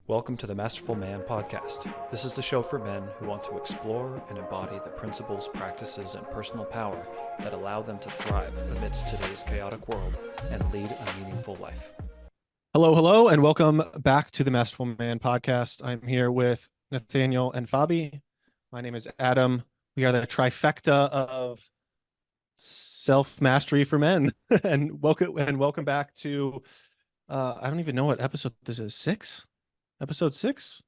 Welcome to the Masterful Man podcast. This is the show for men who want to explore and embody the principles, practices, and personal power that allow them to thrive amidst today's chaotic world and lead a meaningful life. Hello, and welcome back to the Masterful Man podcast. I'm here with Nathaniel and Fabi. My name is Adam. We are the trifecta of self-mastery for men. and welcome back to I don't even know what episode this is. Episode 6?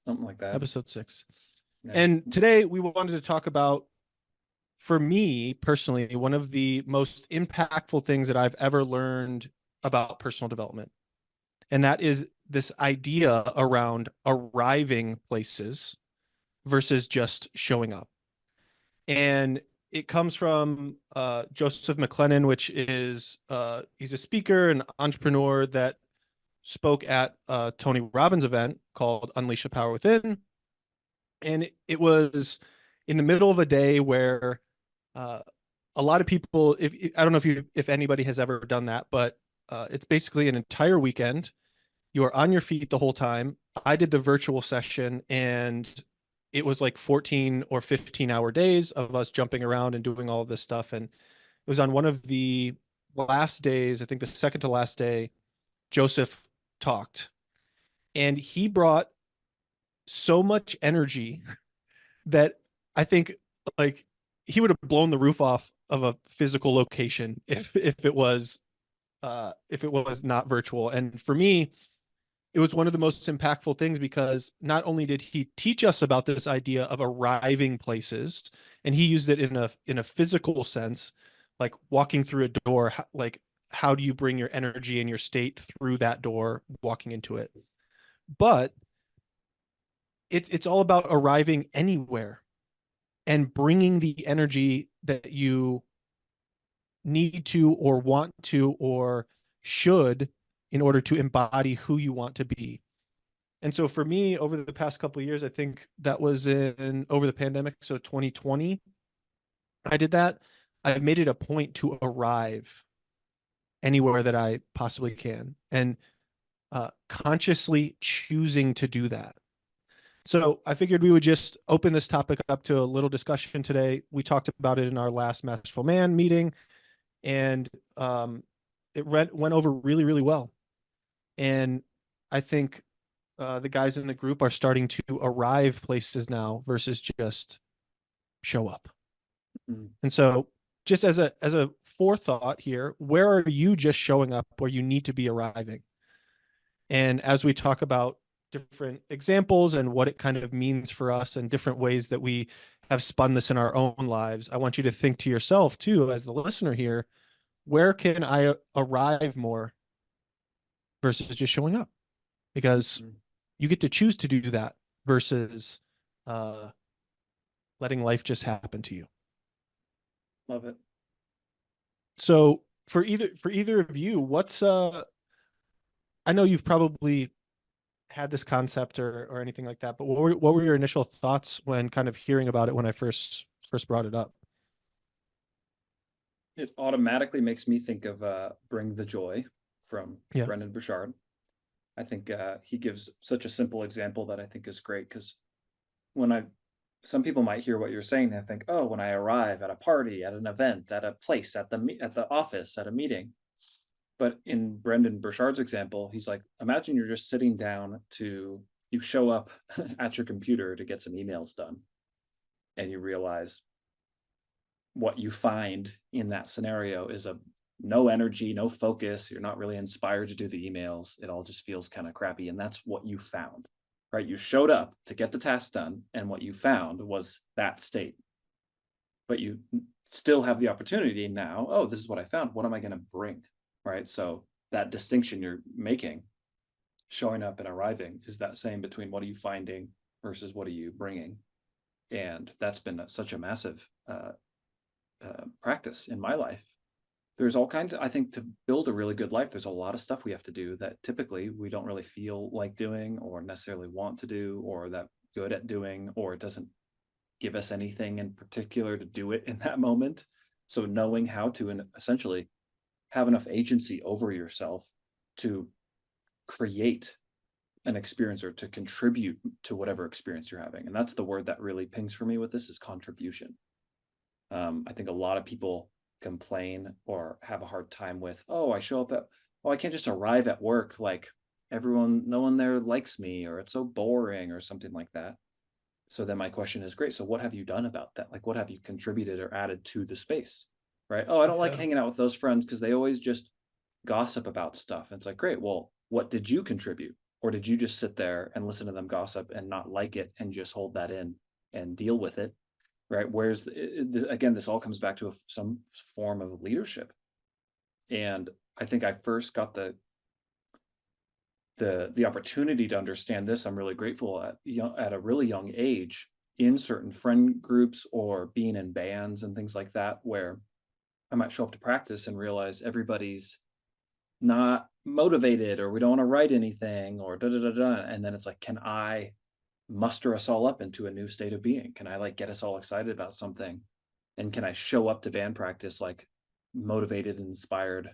Something like that. Episode 6. Yeah. And today we wanted to talk about, for me personally, one of the most impactful things that I've ever learned about personal development. And that is this idea around arriving places versus just showing up. And it comes from Joseph McClennan, which is he's a speaker and entrepreneur that spoke at a Tony Robbins event called Unleash the Power Within. And it was in the middle of a day where a lot of people, I don't know if anybody has ever done that, but it's basically an entire weekend. You are on your feet the whole time. I did the virtual session, and it was like 14 or 15-hour days of us jumping around and doing all of this stuff. And it was on one of the last days, I think the second to last day, Joseph talked, and he brought so much energy that I think, like, he would have blown the roof off of a physical location if it was not virtual. And for me, it was one of the most impactful things, because not only did he teach us about this idea of arriving places, and he used it in a physical sense, like walking through a door, like how do you bring your energy and your state through that door, walking into it. But it's all about arriving anywhere and bringing the energy that you need to or want to or should in order to embody who you want to be. And so for me, over the past couple of years, I think that was over the pandemic, so 2020, I did that. I've made it a point to arrive anywhere that I possibly can, and consciously choosing to do that. So I figured we would just open this topic up to a little discussion today. We talked about it in our last Masterful Man meeting, and it went over really, really well. And I think the guys in the group are starting to arrive places now versus just show up. Mm-hmm. And so, just as a forethought here, where are you just showing up where you need to be arriving? And as we talk about different examples and what it kind of means for us and different ways that we have spun this in our own lives, I want you to think to yourself too, as the listener here, where can I arrive more versus just showing up? Because you get to choose to do that versus letting life just happen to you. Love it. So for either of you, what's I know you've probably had this concept or anything like that, but what were your initial thoughts when kind of hearing about it when I first brought it up? It automatically makes me think of Bring the Joy from Brendon Burchard. I think he gives such a simple example that I think is great, because some people might hear what you're saying and think, oh, when I arrive at a party, at an event, at a place, at the office, at a meeting. But in Brendon Burchard's example, he's like, imagine you're just sitting down you show up at your computer to get some emails done, and you realize what you find in that scenario is no energy, no focus. You're not really inspired to do the emails. It all just feels kind of crappy. And that's what you found, right? You showed up to get the task done, and what you found was that state. But you still have the opportunity now, oh, this is what I found. What am I going to bring, right? So that distinction you're making, showing up and arriving, is that same between what are you finding versus what are you bringing. And that's been such a massive practice in my life. There's all kinds of, I think, to build a really good life, there's a lot of stuff we have to do that typically we don't really feel like doing or necessarily want to do or that good at doing, or it doesn't give us anything in particular to do it in that moment. So knowing how to essentially have enough agency over yourself to create an experience or to contribute to whatever experience you're having. And that's the word that really pings for me with this, is contribution. I think a lot of people complain or have a hard time with, oh, I show up at, oh, I can't just arrive at work like no one there likes me, or it's so boring, or something like that. So then my question is, great, so what have you done about that? Like, what have you contributed or added to the space? Right? Oh, I don't like hanging out with those friends because they always just gossip about stuff. And it's like, great, well, what did you contribute? Or did you just sit there and listen to them gossip and not like it and just hold that in and deal with it? Right? Whereas again, this all comes back to some form of leadership. And I think I first got the opportunity to understand this. I'm really grateful at a really young age, in certain friend groups or being in bands and things like that, where I might show up to practice and realize everybody's not motivated, or we don't want to write anything, or da da da da. And then it's like, can I muster us all up into a new state of being? Can I like get us all excited about something? And can I show up to band practice like motivated and inspired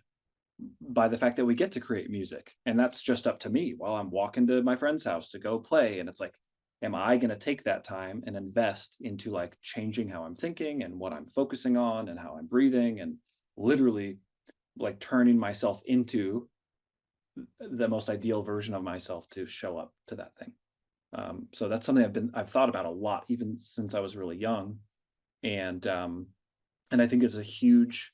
by the fact that we get to create music? And that's just up to me while I'm walking to my friend's house to go play. And it's like, am I going to take that time and invest into like changing how I'm thinking and what I'm focusing on and how I'm breathing, and literally like turning myself into the most ideal version of myself to show up to that thing. So that's something I've thought about a lot, even since I was really young. And I think it's a huge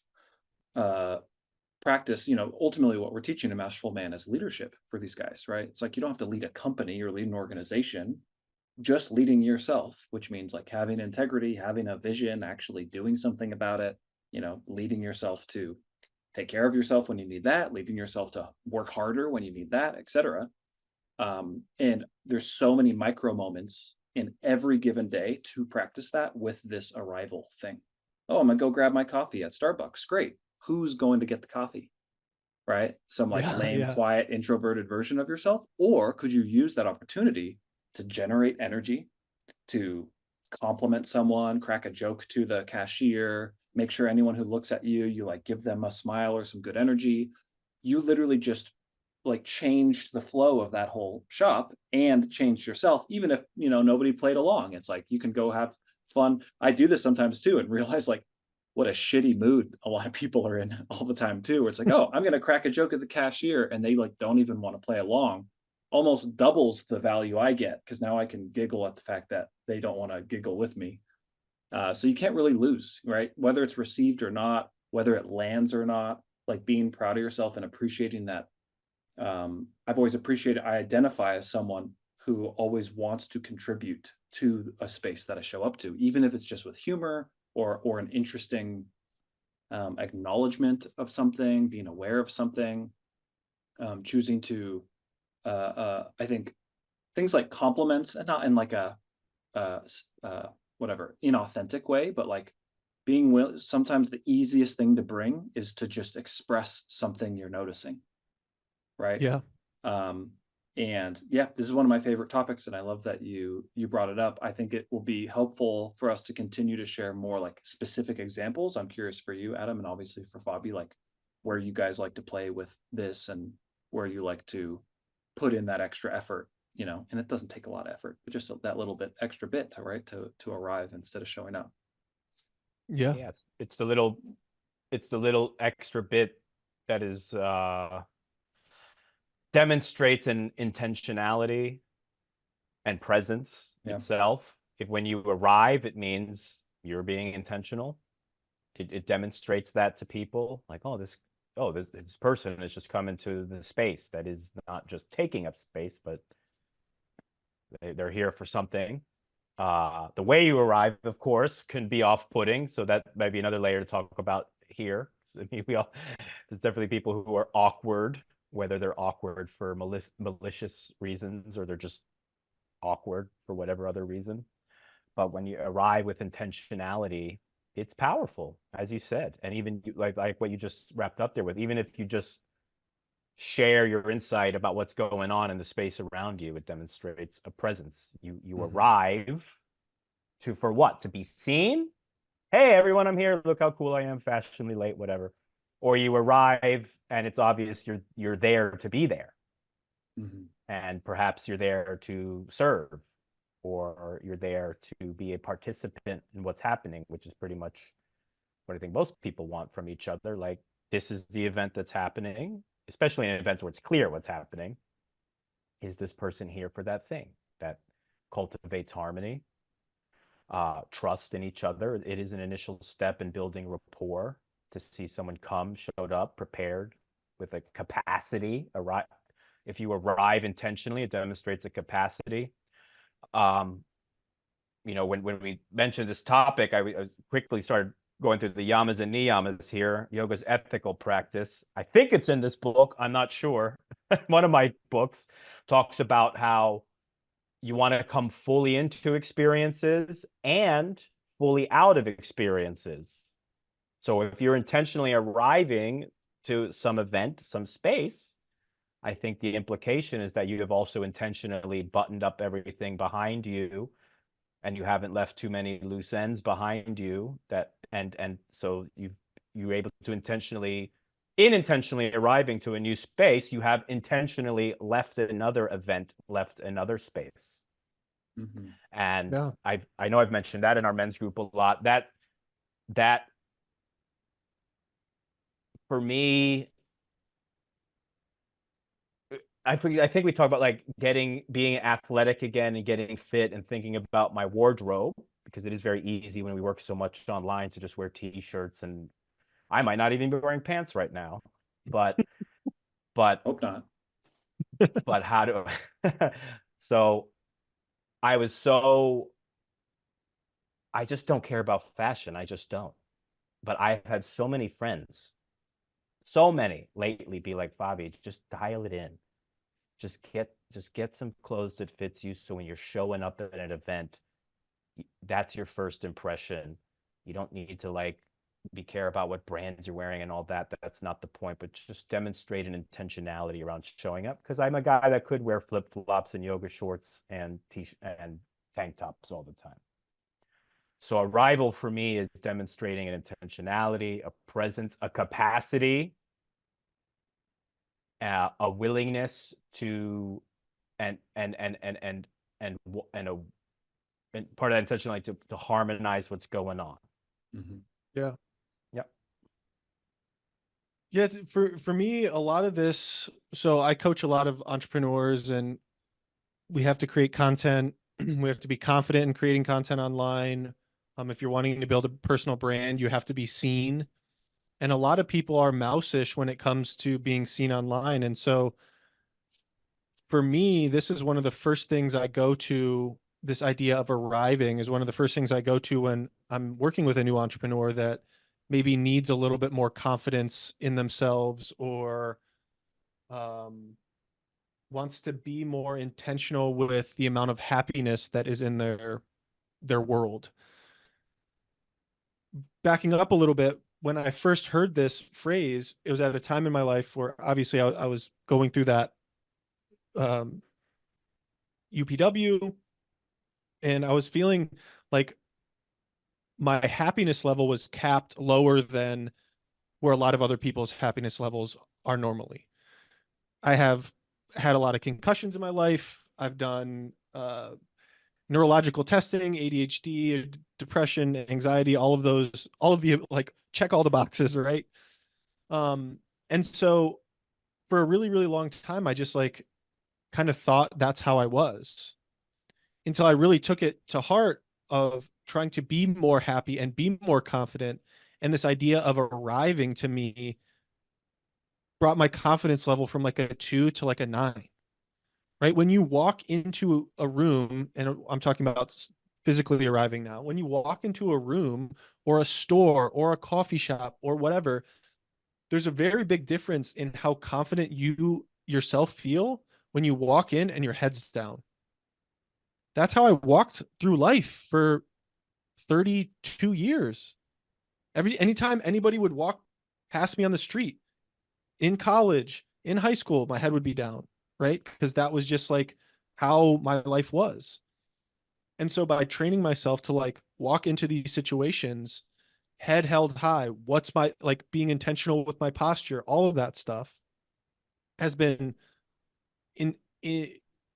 practice. Ultimately what we're teaching in Masterful Man is leadership for these guys, right? It's like, you don't have to lead a company or lead an organization, just leading yourself, which means like having integrity, having a vision, actually doing something about it, leading yourself to take care of yourself when you need that, leading yourself to work harder when you need that, etc. And there's so many micro moments in every given day to practice that with this arrival thing. Oh, I'm gonna go grab my coffee at Starbucks. Great. Who's going to get the coffee? Right? Some like lame, quiet, introverted version of yourself? Or could you use that opportunity to generate energy, to compliment someone, crack a joke to the cashier, make sure anyone who looks at you, you like give them a smile or some good energy? You literally just like changed the flow of that whole shop and changed yourself, even if nobody played along. It's like, you can go have fun. I do this sometimes too, and realize like what a shitty mood a lot of people are in all the time too, where it's like, oh, I'm gonna crack a joke at the cashier, and they like don't even want to play along. Almost doubles the value I get, because now I can giggle at the fact that they don't want to giggle with me. So you can't really lose, right? Whether it's received or not, whether it lands or not, like being proud of yourself and appreciating that. I've always appreciated, I identify as someone who always wants to contribute to a space that I show up to, even if it's just with humor or an interesting acknowledgement of something, being aware of something, choosing to, I think things like compliments, and not in like a whatever inauthentic way, but like being sometimes the easiest thing to bring is to just express something you're noticing, right? Yeah. And yeah, this is one of my favorite topics, and I love that you brought it up. I think it will be helpful for us to continue to share more like specific examples. I'm curious for you, Adam, and obviously for Fabi, like where you guys like to play with this and where you like to put in that extra effort, and it doesn't take a lot of effort, but just that little bit extra bit to arrive instead of showing up. Yeah. It's the little extra bit that is demonstrates an intentionality and presence itself. If when you arrive, it means you're being intentional. It demonstrates that to people, like, this person is just coming to the space that is not just taking up space, but they're here for something. The way you arrive, of course, can be off-putting, so that might be another layer to talk about here. So there's definitely people who are awkward, whether they're awkward for malicious reasons or they're just awkward for whatever other reason. But when you arrive with intentionality, it's powerful, as you said. And even like what you just wrapped up there with, even if you just share your insight about what's going on in the space around you, it demonstrates a presence. You arrive for what? To be seen? Hey, everyone, I'm here. Look how cool I am, fashionably late, whatever. Or you arrive and it's obvious you're there to be there. and perhaps you're there to serve, or you're there to be a participant in what's happening, which is pretty much what I think most people want from each other. Like, this is the event that's happening, especially in events where it's clear what's happening. Is this person here for that thing that cultivates harmony, trust in each other? It is an initial step in building rapport to see someone come, showed up, prepared, with a capacity. If you arrive intentionally, it demonstrates a capacity. Um, when we mentioned this topic, I was quickly started going through the yamas and niyamas here, yoga's ethical practice. I think it's in this book. I'm not sure. One of my books talks about how you want to come fully into experiences and fully out of experiences. So if you're intentionally arriving to some event, some space, I think the implication is that you have also intentionally buttoned up everything behind you, and you haven't left too many loose ends behind you, and so you're able to intentionally arriving to a new space, you have intentionally left another event, left another space. Mm-hmm. And Yeah. I know I've mentioned that in our men's group a lot. That for me, I think we talk about like being athletic again and getting fit and thinking about my wardrobe, because it is very easy when we work so much online to just wear t-shirts, and I might not even be wearing pants right now, but Hope not. but how do so I was so I just don't care about fashion. I just don't. But I've had so many friends, so many lately, be like, Fabi, just dial it in. Just get some clothes that fits you, so when you're showing up at an event, that's your first impression. You don't need to like be care about what brands you're wearing and all that. That's not the point, but just demonstrate an intentionality around showing up. Because I'm a guy that could wear flip flops and yoga shorts and and tank tops all the time. So arrival for me is demonstrating an intentionality, a presence, a capacity, a willingness to, and and and and and and and a and part of that intentionality to harmonize what's going on. Mm-hmm. Yeah. Yep. Yeah. For me, a lot of this, so I coach a lot of entrepreneurs, and we have to create content. We have to be confident in creating content online. If you're wanting to build a personal brand, you have to be seen. And a lot of people are mouse-ish when it comes to being seen online. And so for me, this is one of the first things I go to. This idea of arriving is one of the first things I go to when I'm working with a new entrepreneur that maybe needs a little bit more confidence in themselves, or um, wants to be more intentional with the amount of happiness that is in their world. Backing up a little bit, when I first heard this phrase, it was at a time in my life where obviously I was going through that UPW, and I was feeling like my happiness level was capped lower than where a lot of other people's happiness levels are normally. I have had a lot of concussions in my life. I've done neurological testing, ADHD, depression, anxiety, all of those, all of the like check all the boxes, right? Um, and so for a really, really long time, I just like kind of thought that's how I was, until I really took it to heart of trying to be more happy and be more confident. And this idea of arriving to me brought my confidence level from like a 2 to like a 9. Right? When you walk into a room, and I'm talking about physically arriving now, when you walk into a room or a store or a coffee shop or whatever, there's a very big difference in how confident you yourself feel when you walk in and your head's down. That's how I walked through life for 32 years. Anytime anybody would walk past me on the street, in college, in high school, my head would be down, right? Because that was just like how my life was. And so by training myself to like walk into these situations, head held high, what's my like being intentional with my posture, all of that stuff has been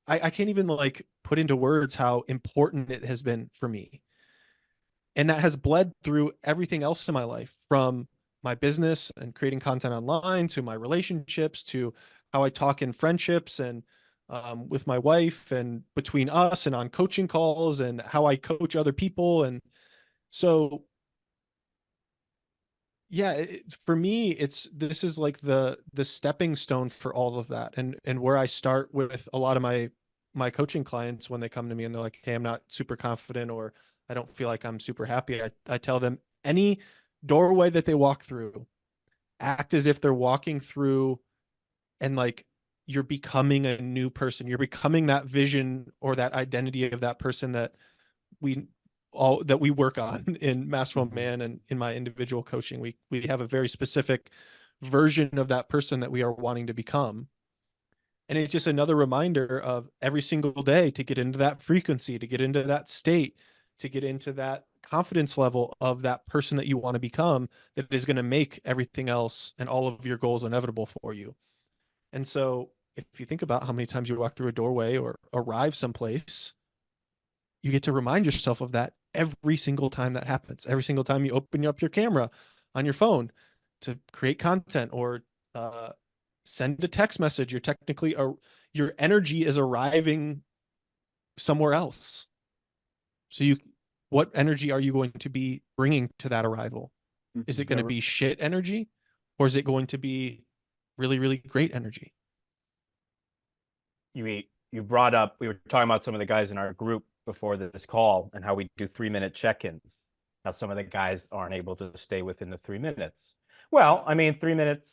I can't even like put into words how important it has been for me. And that has bled through everything else in my life, from my business and creating content online to my relationships to how I talk in friendships and with my wife and between us and on coaching calls and how I coach other people. And so, yeah, for me, this is like the stepping stone for all of that. And where I start with a lot of my coaching clients when they come to me and they're like, hey, I'm not super confident, or I don't feel like I'm super happy. I tell them, any doorway that they walk through, act as if they're walking through, and like you're becoming a new person. You're becoming that vision or that identity of that person we that we work on in Masterful Man and in my individual coaching. We have a very specific version of that person that we are wanting to become. And it's just another reminder of every single day to get into that frequency, to get into that state, to get into that confidence level of that person that you want to become, that is going to make everything else and all of your goals inevitable for you. And so if you think about how many times you walk through a doorway or arrive someplace, you get to remind yourself of that every single time that happens. Every single time you open up your camera on your phone to create content or send a text message, you're technically your energy is arriving somewhere else. So what energy are you going to be bringing to that arrival? Is it going to be shit energy, or is it going to be really, really great energy? You brought up, we were talking about some of the guys in our group before this call and how we do 3-minute check-ins. How some of the guys aren't able to stay within the 3 minutes. Well, I mean, 3 minutes,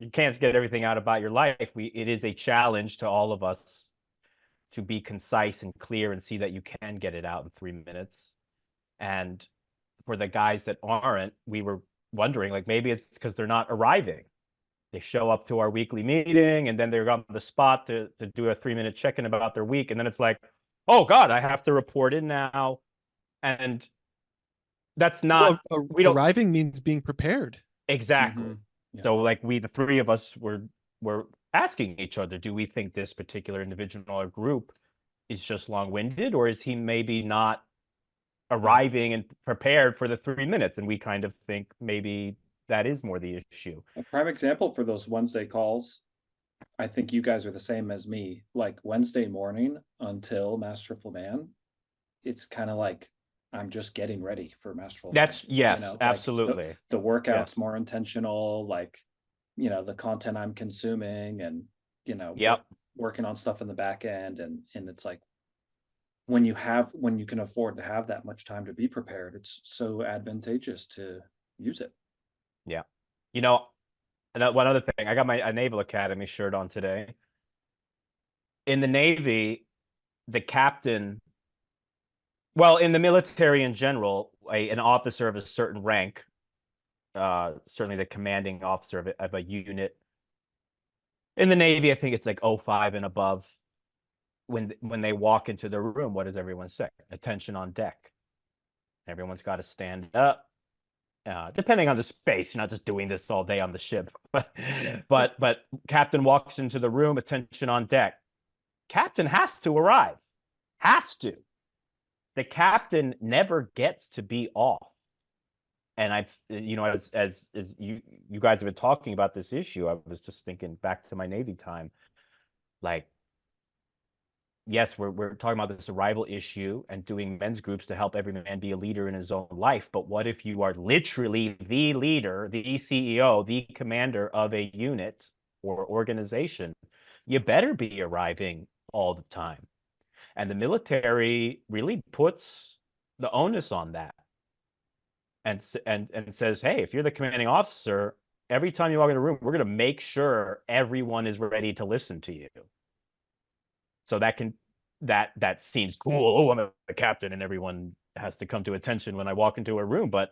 you can't get everything out about your life. It is a challenge to all of us to be concise and clear and see that you can get it out in 3 minutes. And for the guys that aren't, we were wondering, like, maybe it's because they're not arriving. They show up to our weekly meeting and then they're on the spot to do a 3-minute check-in about their week. And then it's like, oh God, I have to report in now. And that's not, we don't, arriving means being prepared. exactly. Yeah. So like the three of us were asking each other, do we think this particular individual or group is just long-winded, or is he maybe not arriving and prepared for the 3 minutes? And we kind of think maybe that is more the issue. A prime example for those Wednesday calls, I think you guys are the same as me. Like Wednesday morning until Masterful Man, it's kind of like I'm just getting ready for Masterful Man. That's yes, absolutely. Like the workout's more intentional, like, the content I'm consuming and, working on stuff in the back end. And it's like, when you can afford to have that much time to be prepared, it's so advantageous to use it. Yeah. And one other thing, I got my Naval Academy shirt on today. In the Navy, the captain, well, in the military in general, an officer of a certain rank, certainly the commanding officer of a unit. In the Navy, I think it's like 05 and above. When they walk into the room, what does everyone say? Attention on deck. Everyone's got to stand up. Depending on the space, you're not just doing this all day on the ship. But captain walks into the room, attention on deck. Captain has to arrive. Has to. The captain never gets to be off. And as you guys have been talking about this issue, I was just thinking back to my Navy time. Like, yes, we're talking about this arrival issue and doing men's groups to help every man be a leader in his own life. But what if you are literally the leader, the CEO, the commander of a unit or organization? You better be arriving all the time. And the military really puts the onus on that and says, hey, if you're the commanding officer, every time you walk in a room, we're going to make sure everyone is ready to listen to you. So that seems cool. Oh, I'm a captain and everyone has to come to attention when I walk into a room. But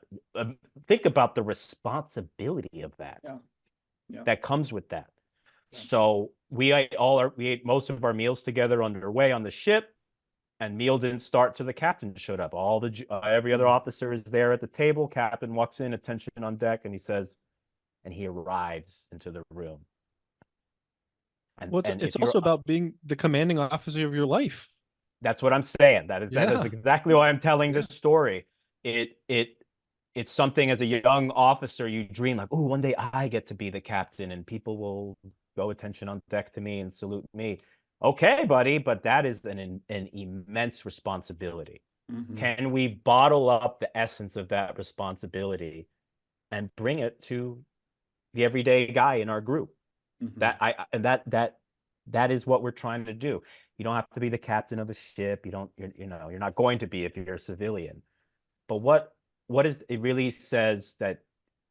think about the responsibility of that. Yeah. That comes with that. Yeah. So we ate most of our meals together underway on the ship, and meal didn't start till the captain showed up. Every other officer is there at the table. Captain walks in, attention on deck, and he arrives into the room. Well, And it's if you're, also about being the commanding officer of your life. that's what I'm saying. That is Yeah. exactly why I'm telling Yeah. this story. It's something as a young officer you dream like, oh, one day I get to be the captain and people will go attention on deck to me and salute me. Okay, buddy, but that is an immense responsibility. Can we bottle up the essence of that responsibility and bring it to the everyday guy in our group? That is what we're trying to do. You don't have to be the captain of a ship. You're not going to be if you're a civilian. But what is it really says that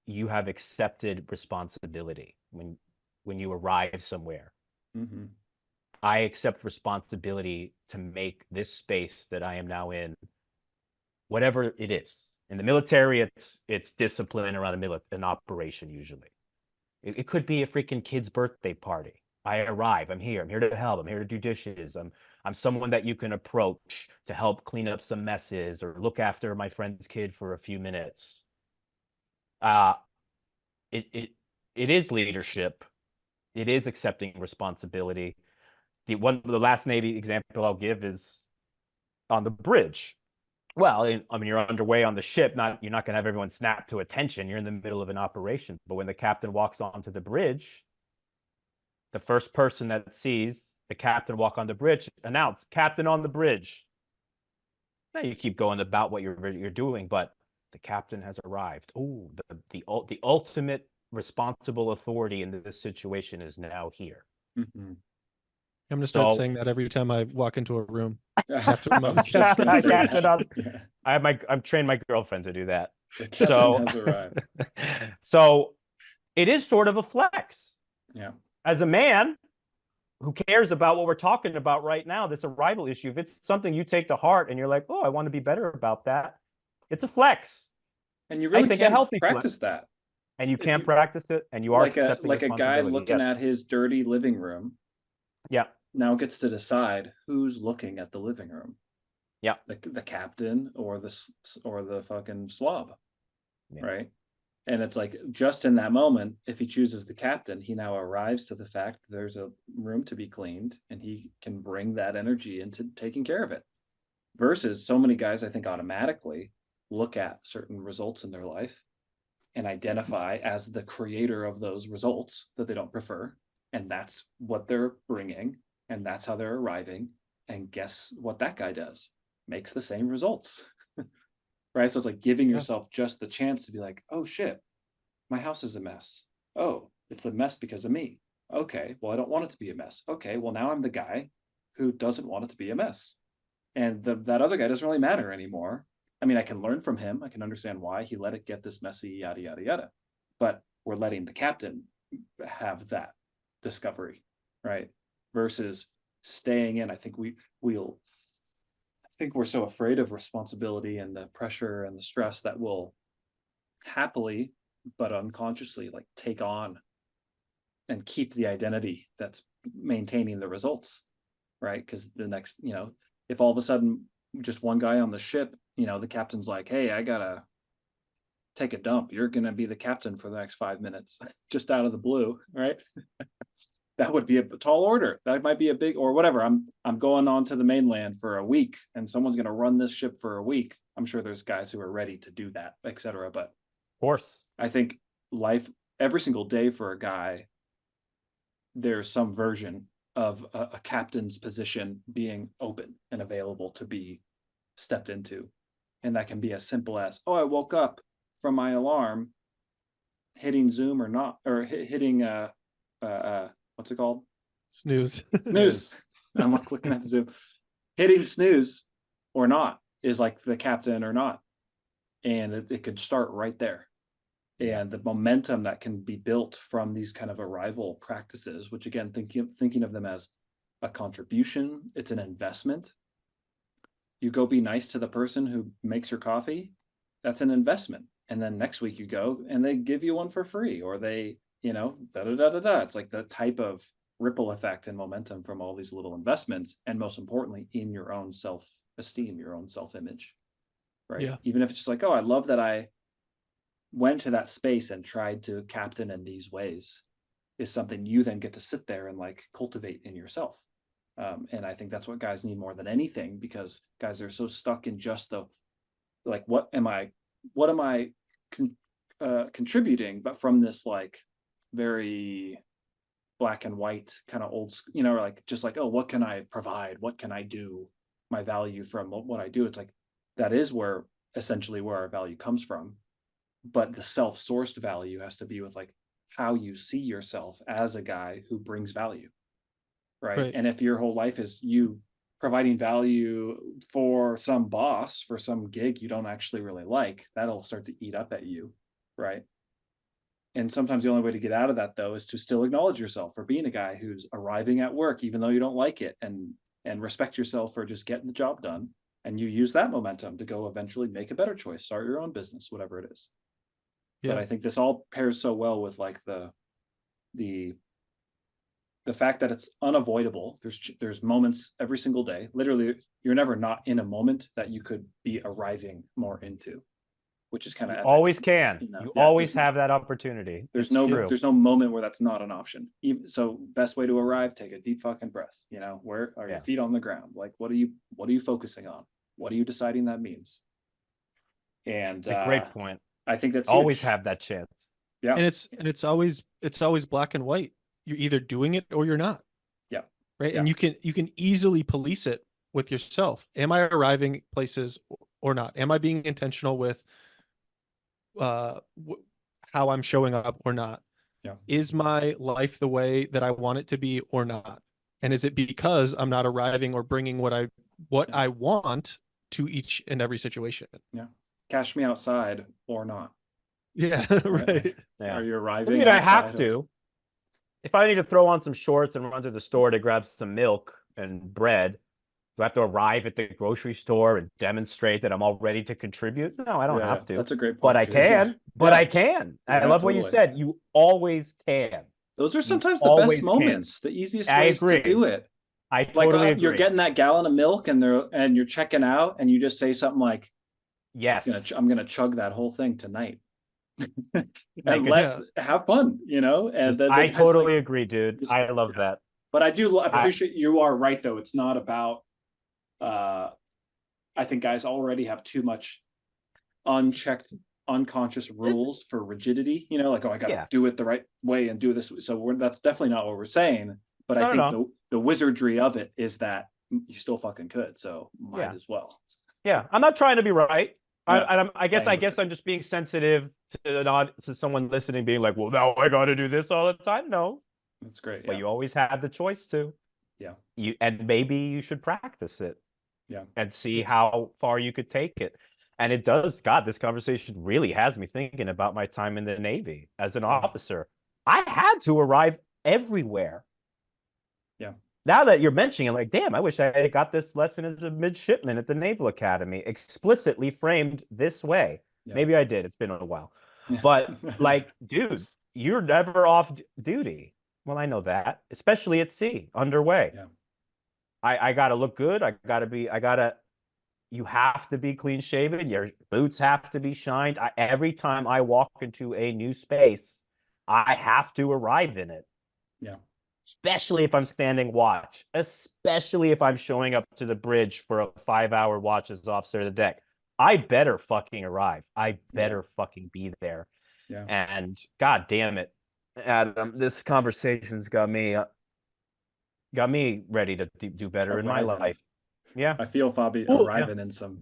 you have accepted responsibility when you arrive somewhere. I accept responsibility to make this space that I am now in, whatever it is. In the military, it's discipline around an operation usually. It could be a freaking kid's birthday party. I arrive. I'm here. I'm here to help. I'm here to do dishes. I'm someone that you can approach to help clean up some messes or look after my friend's kid for a few minutes. Uh, it is leadership. It is accepting responsibility. The last Navy example I'll give is on the bridge. Well, I mean, you're underway on the ship. You're not going to have everyone snap to attention. You're in the middle of an operation. But when the captain walks onto the bridge, the first person that sees the captain walk on the bridge announce, "Captain on the bridge." Now you keep going about what you're doing, but the captain has arrived. Oh, the ultimate responsible authority in this situation is now here. I'm gonna start saying that every time I walk into a room. After I'm trained my girlfriend to do that. The captain has arrived. So it is sort of a flex. Yeah. As a man who cares about what we're talking about right now, this arrival issue, if it's something you take to heart and you're like, oh, I want to be better about that, it's a flex. And you really can't a healthy practice flex. that. And you can't practice it, and you are accepting like a guy looking at his dirty living room. Yeah. Now gets to decide who's looking at the living room. Yeah. The captain or the fucking slob. Yeah. Right. And it's like, just in that moment, if he chooses the captain, he now arrives to the fact that there's a room to be cleaned and he can bring that energy into taking care of it. Versus so many guys, I think, automatically look at certain results in their life and identify as the creator of those results that they don't prefer. And that's what they're bringing. And that's how they're arriving. And guess what that guy does? Makes the same results. Right? So it's like giving yourself just the chance to be like, oh shit, my house is a mess. Oh, it's a mess because of me. Okay, well, I don't want it to be a mess. Okay, well, now I'm the guy who doesn't want it to be a mess. And that other guy doesn't really matter anymore. I mean, I can learn from him. I can understand why he let it get this messy, yada, yada, yada. But we're letting the captain have that discovery, right? Versus staying in. I think we're so afraid of responsibility and the pressure and the stress that we'll happily but unconsciously like take on and keep the identity that's maintaining the results, right? Because the next, if all of a sudden just one guy on the ship, the captain's like, hey, I gotta take a dump, you're gonna be the captain for the next 5 minutes, just out of the blue, right? That would be a tall order. That might be a big, or whatever. I'm going on to the mainland for a week and someone's going to run this ship for a week. I'm sure there's guys who are ready to do that, etc. But of course, I think life every single day for a guy, there's some version of a captain's position being open and available to be stepped into. And that can be as simple as, oh, I woke up from my alarm, hitting Zoom or not, or hitting what's it called? Snooze. I'm like looking at the Zoom. Hitting snooze or not is like the captain or not. And it could start right there. And the momentum that can be built from these kind of arrival practices, which again, thinking of them as a contribution, it's an investment. You go be nice to the person who makes your coffee, that's an investment. And then next week you go and they give you one for free, or they, It's like the type of ripple effect and momentum from all these little investments. And most importantly, in your own self-esteem, your own self-image, right? Yeah. Even if it's just like, oh, I love that I went to that space and tried to captain in these ways. is something you then get to sit there and like cultivate in yourself. And I think that's what guys need more than anything, because guys are so stuck in just the, like, what am I contributing, but from this like very black and white kind of old, you know, like just like, oh, what can I provide? What can I do? My value from what I do. It's like, that is where essentially where our value comes from. But the self-sourced value has to be with like how you see yourself as a guy who brings value. Right. And if your whole life is you providing value for some boss, for some gig you don't actually really like, that'll start to eat up at you. Right. And sometimes the only way to get out of that, though, is to still acknowledge yourself for being a guy who's arriving at work, even though you don't like it, and respect yourself for just getting the job done. And you use that momentum to go eventually make a better choice, start your own business, whatever it is. Yeah. But I think this all pairs so well with like the fact that it's unavoidable. There's moments every single day. Literally, you're never not in a moment that you could be arriving more into, which is kind of always can. You know? You always have that opportunity. There's no moment where that's not an option. Even so, best way to arrive: take a deep fucking breath. You know, where are your feet on the ground? Like, what are you focusing on? What are you deciding that means? And a great point. I think that's always huge. Have that chance. Yeah, and it's always black and white. You're either doing it or you're not. Yeah. Right. Yeah. And you can easily police it with yourself. Am I arriving places or not? Am I being intentional with how I'm showing up or not? Yeah. Is my life the way that I want it to be or not? And is it because I'm not arriving or bringing what I want to each and every situation? Yeah. Cash me outside or not. Yeah. Right. Yeah. Are you arriving? I have to. If I need to throw on some shorts and run to the store to grab some milk and bread, do I have to arrive at the grocery store and demonstrate that I'm all ready to contribute? No, I don't have to. That's a great point. But I can. But I can. I love what you said. You always can. Those are sometimes the best moments, the easiest ways to do it. I totally agree. You're getting that gallon of milk and you're checking out and you just say something like, yes, I'm gonna chug that whole thing tonight. And have fun, you know. And then I totally agree, dude. I love that. But I do appreciate you are right though. It's not about I think guys already have too much unchecked unconscious rules for rigidity, you know, like, oh, I gotta do it the right way and do this. So that's definitely not what we're saying. But I think the wizardry of it is that you still fucking could, so might as well. Yeah, I'm not trying to be right. I guess I'm just being sensitive to someone listening, being like, well, now I got to do this all the time. No, that's great. But you always have the choice to. Yeah. And maybe you should practice it. Yeah. And see how far you could take it. And it does. God, this conversation really has me thinking about my time in the Navy as an officer. I had to arrive everywhere. Yeah. Now that you're mentioning it, like, damn, I wish I had got this lesson as a midshipman at the Naval Academy, explicitly framed this way. Yeah. Maybe I did. It's been a while. But, like, dude, you're never off duty. Well, I know that, especially at sea, underway. Yeah. I got to look good. You have to be clean shaven. Your boots have to be shined. Every time I walk into a new space, I have to arrive in it. Yeah. Especially if I'm standing watch, especially if I'm showing up to the bridge for a 5-hour watch as officer of the deck. I better fucking arrive. I better fucking be there. Yeah. And god damn it, Adam, this conversation's got me ready to do better in my life. Yeah. I feel Fabi arriving in some.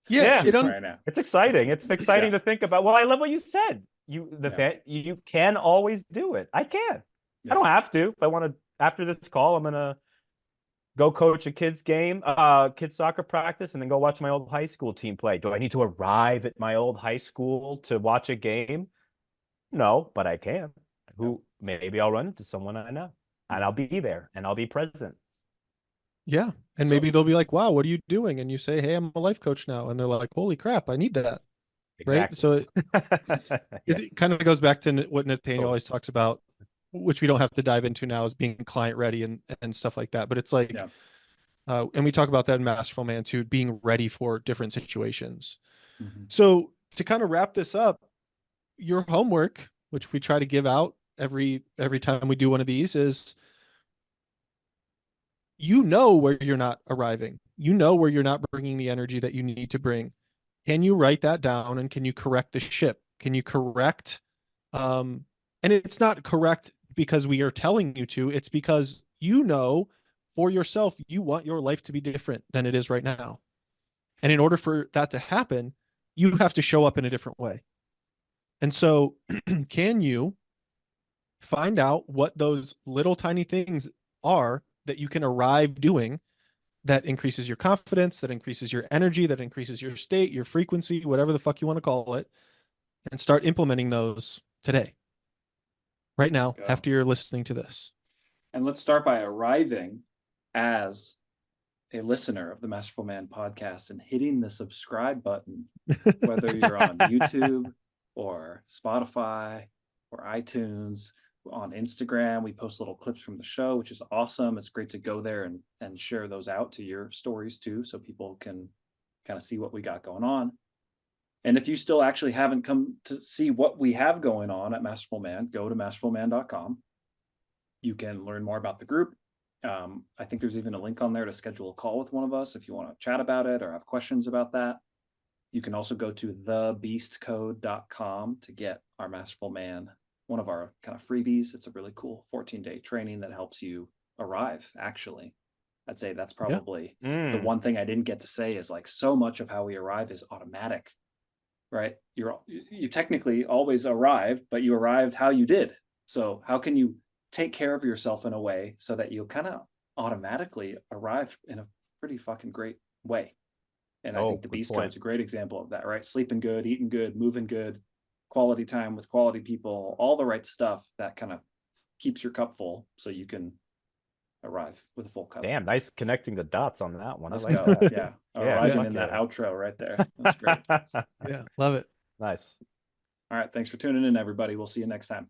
Yeah. Right now. It's exciting. It's exciting to think about. Well, I love what you said. You can always do it. I can. I don't have to. If I want to, after this call, I'm going to go coach a kids game, kids soccer practice, and then go watch my old high school team play. Do I need to arrive at my old high school to watch a game? No, but I can. Maybe I'll run into someone I know, and I'll be there, and I'll be present. Yeah. And maybe they'll be like, wow, what are you doing? And you say, hey, I'm a life coach now. And they're like, holy crap, I need that. Exactly. Right. So it kind of goes back to what Nathaniel always talks about, which we don't have to dive into now, is being client ready and stuff like that. But it's like, and we talk about that in Masterful Man too, being ready for different situations. Mm-hmm. So to kind of wrap this up, your homework, which we try to give out every time we do one of these is, you know where you're not arriving. You know where you're not bringing the energy that you need to bring. Can you write that down, and can you correct the ship? Can you correct and it's not correct because we are telling you to, it's because you know for yourself you want your life to be different than it is right now. And in order for that to happen, you have to show up in a different way. And so, can you find out what those little tiny things are that you can arrive doing that increases your confidence, that increases your energy, that increases your state, your frequency, whatever the fuck you want to call it, and start implementing those today, right now, after you're listening to this. And let's start by arriving as a listener of the Masterful Man podcast and hitting the subscribe button, whether you're on YouTube or Spotify or iTunes. On Instagram, we post little clips from the show, which is awesome. It's great to go there and share those out to your stories too, so people can kind of see what we got going on. And if you still actually haven't come to see what we have going on at Masterful Man, go to masterfulman.com. You can learn more about the group. I think there's even a link on there to schedule a call with one of us if you want to chat about it or have questions about that. You can also go to thebeastcode.com to get our Masterful Man, one of our kind of freebies. It's a really cool 14-day training that helps you arrive, actually. I'd say that's probably the one thing I didn't get to say is like so much of how we arrive is automatic, right? You technically always arrived, but you arrived how you did. So how can you take care of yourself in a way so that you'll kind of automatically arrive in a pretty fucking great way? And I think the Beast Code is a great example of that, right? Sleeping good, eating good, moving good, quality time with quality people, all the right stuff that kind of keeps your cup full so you can arrive with a full cup. Damn, nice connecting the dots on that one. Let's I like go. that. Yeah. Arriving in that outro right there. That's great. Yeah, love it. Nice. All right. Thanks for tuning in, everybody. We'll see you next time.